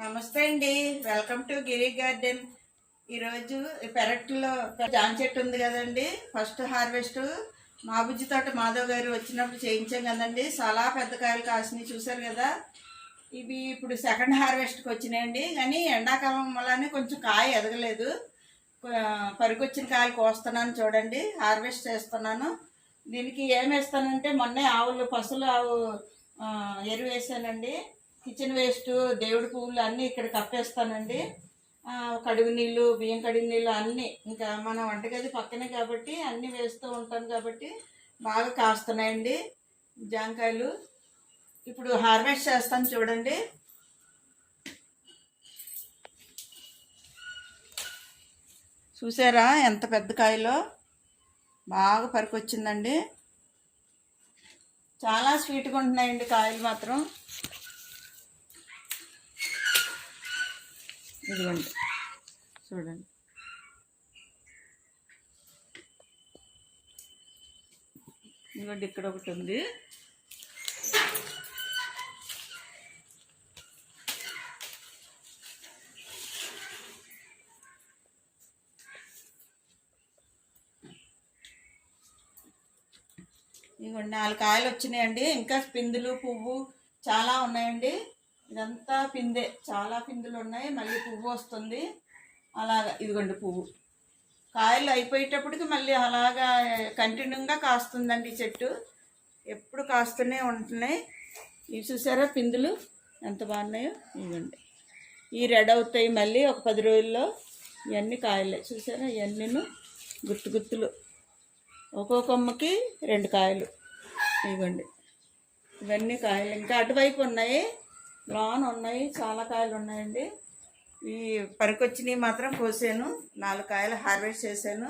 నమస్తే అండి. Welcome to Giri garden. ఈరోజు పెరట్లో జామ చెట్టు ఉంది కదండి. ఫస్ట్ హార్వెస్ట్ మా బుజ్జి తోట మాధవ్ గారు వచ్చినప్పుడు చేయించాం కదండి. చాలా పెద్ద కాయలు కాసినాయి చూసారు కదా. ఇవి ఇప్పుడు సెకండ్ హార్వెస్ట్కి వచ్చినాయండి. కానీ ఎండాకాలం వల్లనే కొంచెం కాయ ఎదగలేదు. పరిగొచ్చిన కాయలు కోస్తున్నాను చూడండి. హార్వెస్ట్ చేస్తున్నాను. దీనికి ఏం వేస్తానంటే మొన్నే పసులు ఆవు ఎరువు వేసానండి. కిచెన్ వేస్ట్, దేవుడి పువ్వులు అన్నీ ఇక్కడ కప్పేస్తానండి. కడుగు నీళ్ళు, బియ్యం కడిగి నీళ్ళు అన్నీ ఇంకా మన వంటగది పక్కనే కాబట్టి అన్నీ వేస్తూ ఉంటాను కాబట్టి బాగా కాస్తున్నాయండి జాంకాయలు. ఇప్పుడు హార్వెస్ట్ చేస్తాను చూడండి. చూసారా ఎంత పెద్ద కాయలో, బాగా పరికొచ్చిందండి. చాలా స్వీట్గా ఉంటున్నాయండి కాయలు మాత్రం. ఇదిగోండి చూడండి. ఇదిగోండి ఇక్కడ ఒకటి ఉంది. ఇదిగోండి 4 కాయలు వచ్చినాయండి. ఇంకా పిందులు, పువ్వు చాలా ఉన్నాయండి. ఇదంతా పిందే, చాలా పిందులు ఉన్నాయి. మళ్ళీ పువ్వు వస్తుంది అలాగా. ఇదిగోండి పువ్వు. కాయలు అయిపోయేటప్పటికి మళ్ళీ అలాగా కంటిన్యూగా కాస్తుందండి చెట్టు. ఎప్పుడు కాస్తూనే ఉంటున్నాయి. ఇవి చూసారా పిందులు ఎంత బాగున్నాయో. ఇవ్వండి ఈ రెడ్ అవుతాయి మళ్ళీ ఒక 10 రోజుల్లో. ఇవన్నీ కాయలే చూసారా. ఇవన్నీను గుత్తులు, ఒక్కో కొమ్మకి 2 కాయలు. ఇవ్వండి ఇవన్నీ కాయలు. ఇంకా అటువైపు ఉన్నాయి, లోన్ ఉన్నాయి, చాలా కాయలు ఉన్నాయండి. ఈ పరికొచ్చినవి మాత్రం కోసాను. 4 కాయలు హార్వెస్ట్ చేశాను.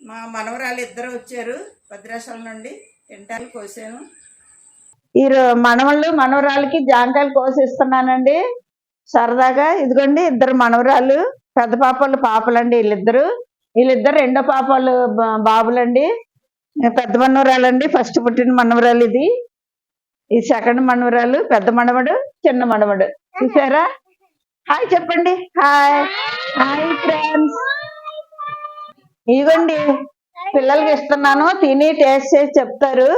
మా మనవరాలు ఇద్దరు వచ్చారు భద్రాచలం నుండి. ఎంటాలు కోసాను. ఈ మనవరాలకి జాంకాయలు కోసిస్తున్నానండి సరదాగా. ఇదిగోండి ఇద్దరు మనవరాలు, పెద్ద పాపలండి. వీళ్ళిద్దరు రెండో పాపలు బాబులండి. పెద్ద మనవరాలండి, ఫస్ట్ పుట్టిన మనవరాలు ఇది. ఈ సెకండ్ మనవరాలు, పెద్ద మనవడు, చిన్న మనవడు. చూసారా. హాయ్ చెప్పండి. Hi friends. ఇదిగోండి పిల్లలకి ఇస్తున్నాను, తిని టేస్ట్ చేసి చెప్తారు.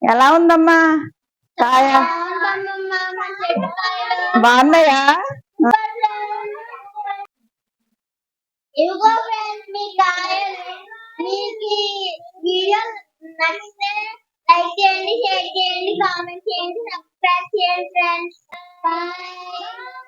ఎలా ఉందమ్మా కాయ? బాగున్నాయా? ఇదిగో ఫ్రెండ్స్ మీ కాయలు. మీకు వీడియో నచ్చితే లైక్ చేయండి, షేర్ చేయండి, కామెంట్ చేయండి, సబ్స్క్రైబ్ చేయండి ఫ్రెండ్స్. బాయ్.